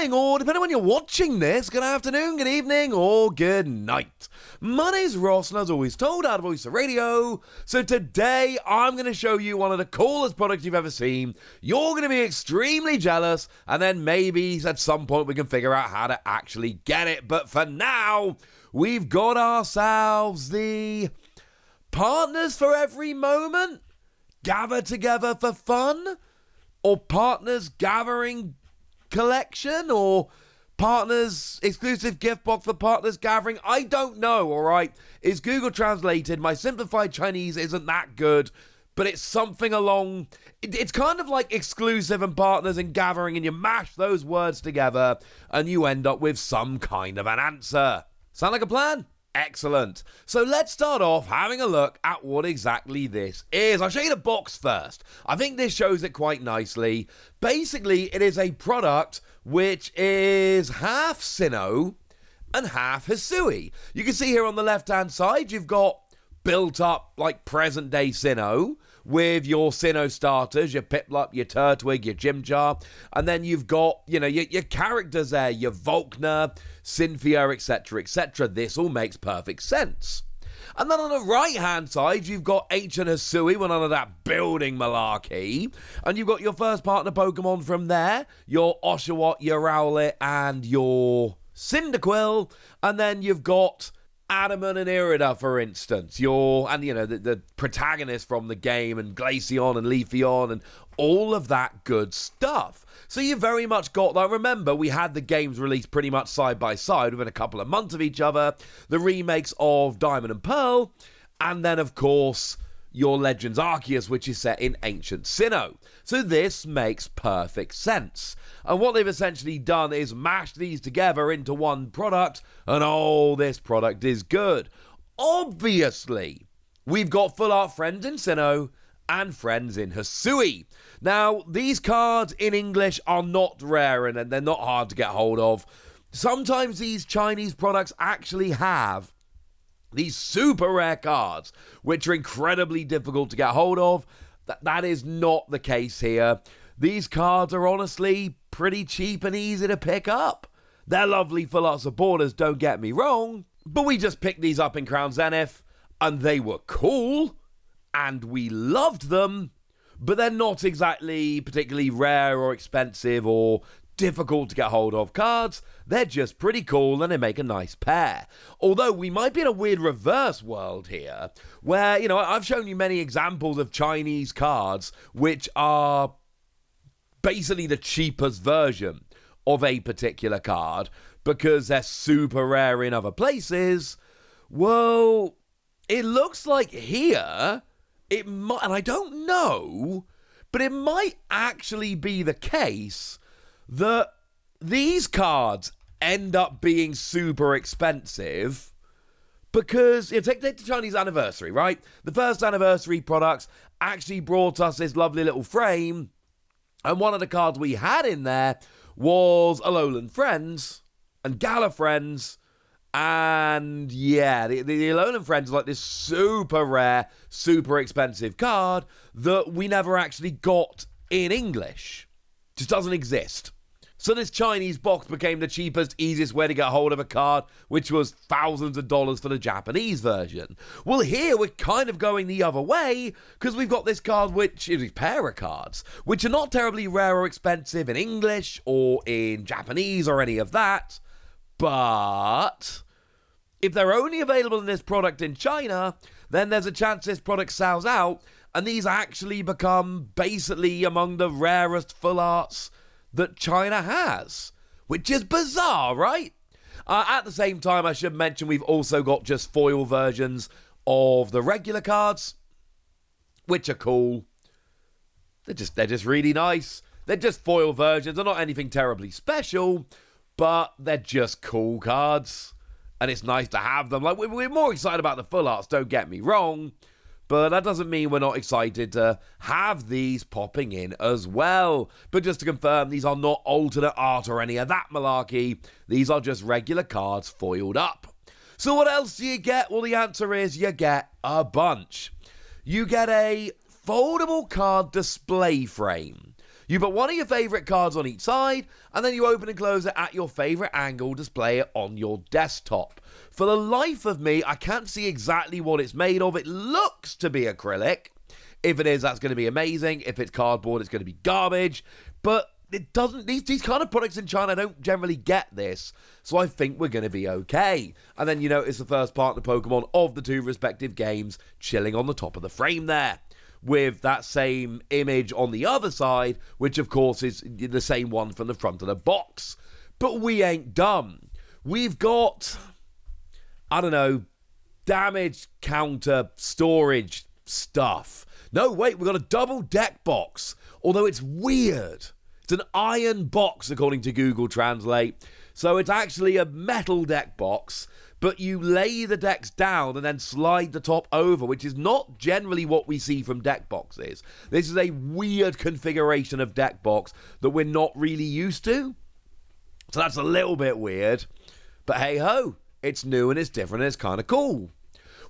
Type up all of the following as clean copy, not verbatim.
morning, or depending on when you're watching this, good afternoon, good evening, or good night. My name's Ross, and as always told, out of Voice of Radio. So today, I'm going to show you one of the coolest products you've ever seen. You're going to be extremely jealous, and then maybe at some point we can figure out how to actually get it. But for now, we've got ourselves the Partners for Every Moment, Gather Together for Fun, or Partners Gathering Collection, or Partners Exclusive Gift Box for Partners Gathering. I don't know, alright? It's Google translated. My simplified Chinese isn't that good, but it's something along... It's kind of like exclusive and partners and gathering, and you mash those words together, and you end up with some kind of an answer. Sound like a plan? Excellent. So let's start off having a look at what exactly this is. I'll show you the box first. I think this shows it quite nicely. Basically, it is a product which is half Sinnoh and half Hisui. You can see here on the left-hand side, you've got built up like present-day Sinnoh with your Sinnoh starters, your Piplup, your Turtwig, your Chimchar, and then you've got, your characters there, your Volkner, Cynthia, etc., etc. This all makes perfect sense. And then on the right-hand side, you've got ancient Hisui, with none of that building malarkey, and you've got your first partner Pokemon from there, your Oshawott, your Rowlet, and your Cyndaquil, and then you've got Adamant and Irida, for instance, the protagonist from the game, and Glaceon and Leafeon, and all of that good stuff. So you very much got that. Remember, we had the games released pretty much side by side within a couple of months of each other. The remakes of Diamond and Pearl, and then, of course, your Legends Arceus, which is set in ancient Sinnoh. So this makes perfect sense. And what they've essentially done is mash these together into one product, and oh, this product is good. Obviously, we've got full art friends in Sinnoh and friends in Hisui. Now, these cards in English are not rare, and they're not hard to get hold of. Sometimes these Chinese products actually have these super rare cards, which are incredibly difficult to get hold of. That is not the case here. These cards are honestly pretty cheap and easy to pick up. They're lovely full art supporters, don't get me wrong, but we just picked these up in Crown Zenith, and they were cool, and we loved them, but they're not exactly particularly rare or expensive or difficult to get hold of cards. They're just pretty cool, and they make a nice pair. Although we might be in a weird reverse world here, where, I've shown you many examples of Chinese cards which are basically the cheapest version of a particular card because they're super rare in other places. Well, it looks like here, it might, and I don't know, but it might actually be the case that these cards end up being super expensive because, take the Chinese anniversary, right? The first anniversary products actually brought us this lovely little frame, and one of the cards we had in there was Alolan Friends and Gala Friends, and yeah, the Alolan Friends is like this super rare, super expensive card that we never actually got in English. Just doesn't exist. So this Chinese box became the cheapest, easiest way to get hold of a card, which was thousands of dollars for the Japanese version. Well, here we're kind of going the other way, because we've got this card, which is a pair of cards, which are not terribly rare or expensive in English or in Japanese or any of that, but if they're only available in this product in China, then there's a chance this product sells out, and these actually become basically among the rarest full arts that China has, which is bizarre, right? At the same time, I should mention we've also got just foil versions of the regular cards, which are cool. They're just really nice. They're just foil versions. They're not anything terribly special, but they're just cool cards, and it's nice to have them. Like, we're more excited about the full arts, don't get me wrong, but that doesn't mean we're not excited to have these popping in as well. But just to confirm, these are not alternate art or any of that malarkey. These are just regular cards foiled up. So what else do you get? Well, the answer is you get a bunch. You get a foldable card display frame. You put one of your favorite cards on each side, and then you open and close it at your favorite angle, display it on your desktop. For the life of me, I can't see exactly what it's made of. It looks to be acrylic. If it is, that's going to be amazing. If it's cardboard, it's going to be garbage. But it doesn't, these kind of products in China don't generally get this, so I think we're going to be okay. And then you notice the first partner Pokemon of the two respective games chilling on the top of the frame there, with that same image on the other side, which of course is the same one from the front of the box. But we ain't done. We've got, I don't know, damage counter storage stuff. No, wait, we've got a double deck box, although it's weird. It's an iron box, according to Google Translate. So it's actually a metal deck box, but you lay the decks down and then slide the top over, which is not generally what we see from deck boxes. This is a weird configuration of deck box that we're not really used to. So that's a little bit weird. But hey ho, it's new and it's different and it's kind of cool.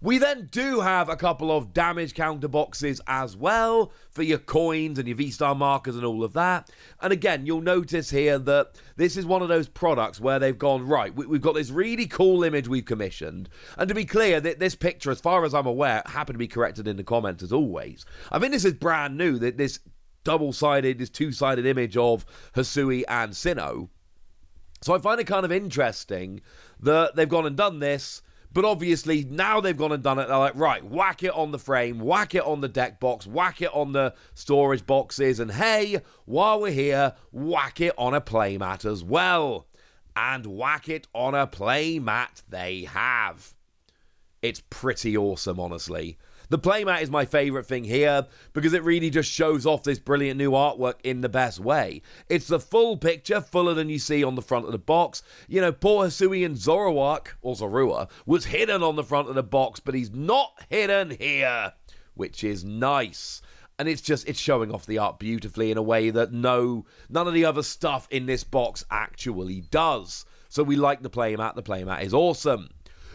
We then do have a couple of damage counter boxes as well for your coins and your V-Star markers and all of that. And again, you'll notice here that this is one of those products where they've gone, right, we've got this really cool image we've commissioned. And to be clear, this picture, as far as I'm aware, happened to be corrected in the comments as always. I think this is brand new, that this two-sided image of Hisui and Sinnoh. So I find it kind of interesting that they've gone and done this. But obviously, now they've gone and done it, they're like, right, whack it on the frame, whack it on the deck box, whack it on the storage boxes, and hey, while we're here, whack it on a playmat as well. And whack it on a playmat they have. It's pretty awesome, honestly. The playmat is my favourite thing here because it really just shows off this brilliant new artwork in the best way. It's the full picture, fuller than you see on the front of the box. You know, poor Hisui and Zoroark, or Zorua, was hidden on the front of the box, but he's not hidden here, which is nice. And it's showing off the art beautifully in a way that none of the other stuff in this box actually does. So we like the playmat. The playmat is awesome.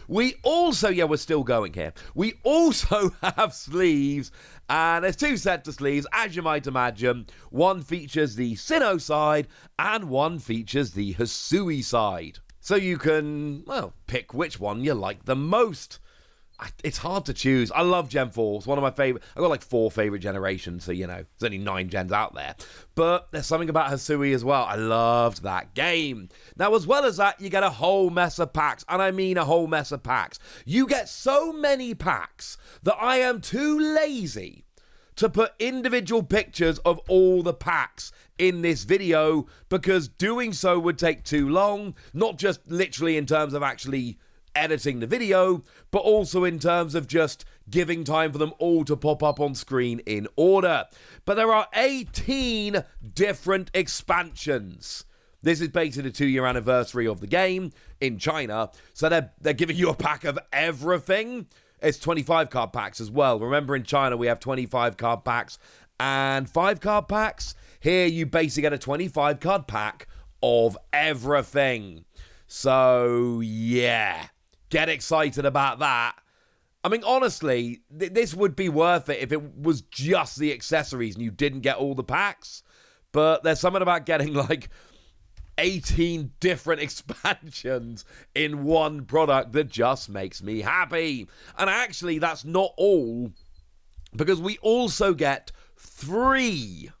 We also, we're still going here. We also have sleeves, and there's two sets of sleeves, as you might imagine. One features the Sinnoh side, and one features the Hisui side. So you can, pick which one you like the most. It's hard to choose. I love Gen 4. It's one of my favorite. I've got like 4 favorite generations, so there's only 9 gens out there. But there's something about Hisui as well. I loved that game. Now, as well as that, you get a whole mess of packs, and I mean a whole mess of packs. You get so many packs that I am too lazy to put individual pictures of all the packs in this video, because doing so would take too long, not just literally in terms of actually editing the video, but also in terms of just giving time for them all to pop up on screen in order. But there are 18 different expansions. This is based on the 2-year anniversary of the game in China, so they're giving you a pack of everything. It's 25 card packs as well. Remember, in China we have 25 card packs and 5 card packs. Here you basically get a 25 card pack of everything. So yeah, get excited about that. I mean, honestly, this would be worth it if it was just the accessories and you didn't get all the packs. But there's something about getting like 18 different expansions in one product that just makes me happy. And actually, that's not all, because we also get 3.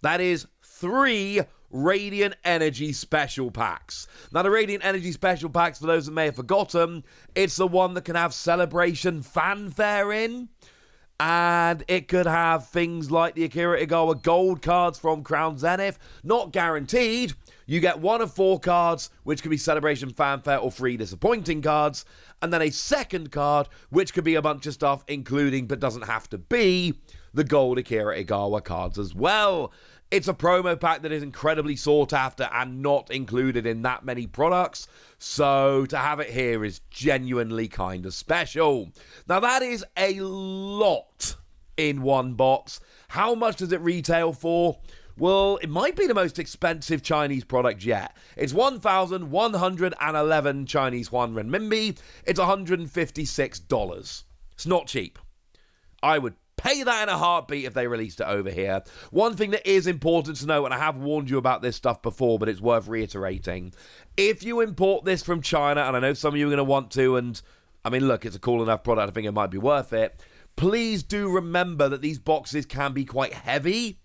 That is 3 Radiant Energy Special Packs. Now, the Radiant Energy Special Packs, for those that may have forgotten, it's the one that can have Celebration Fanfare in. And it could have things like the Akira Igawa gold cards from Crown Zenith. Not guaranteed. You get 1 of 4 cards, which could be Celebration Fanfare or 3 disappointing cards. And then a second card, which could be a bunch of stuff, including, but doesn't have to be, the gold Akira Igawa cards as well. It's a promo pack that is incredibly sought after and not included in that many products. So to have it here is genuinely kind of special. Now, that is a lot in one box. How much does it retail for? Well, it might be the most expensive Chinese product yet. It's 1,111 Chinese yuan renminbi. It's $156. It's not cheap. I would pay that in a heartbeat if they released it over here. One thing that is important to know, and I have warned you about this stuff before, but it's worth reiterating. If you import this from China, and I know some of you are going to want to, and I mean, look, it's a cool enough product, I think it might be worth it. Please do remember that these boxes can be quite heavy,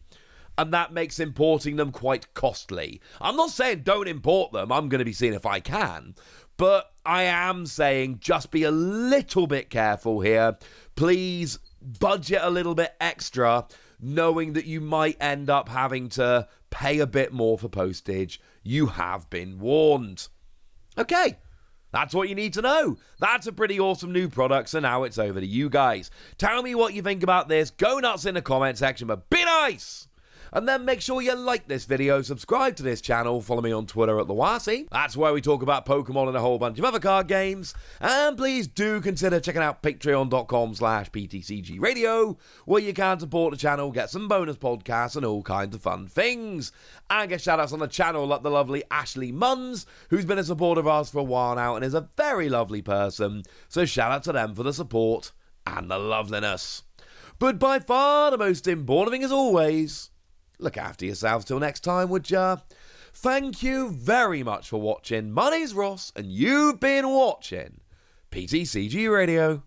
and that makes importing them quite costly. I'm not saying don't import them. I'm going to be seeing if I can. But I am saying just be a little bit careful here. Please budget a little bit extra, knowing that you might end up having to pay a bit more for postage. You have been warned. Okay. That's what you need to know. That's a pretty awesome new product, so now it's over to you guys. Tell me what you think about this. Go nuts in the comment section, but be nice! And then make sure you like this video, subscribe to this channel, follow me on Twitter at TheWasi. That's where we talk about Pokemon and a whole bunch of other card games. And please do consider checking out patreon.com/PTCG Radio, where you can support the channel, get some bonus podcasts and all kinds of fun things. And get shout outs on the channel like the lovely Ashley Munns, who's been a supporter of ours for a while now and is a very lovely person. So shout out to them for the support and the loveliness. But by far the most important thing as always, look after yourselves till next time, would ya? Thank you very much for watching. My name's Ross, and you've been watching PTCG Radio.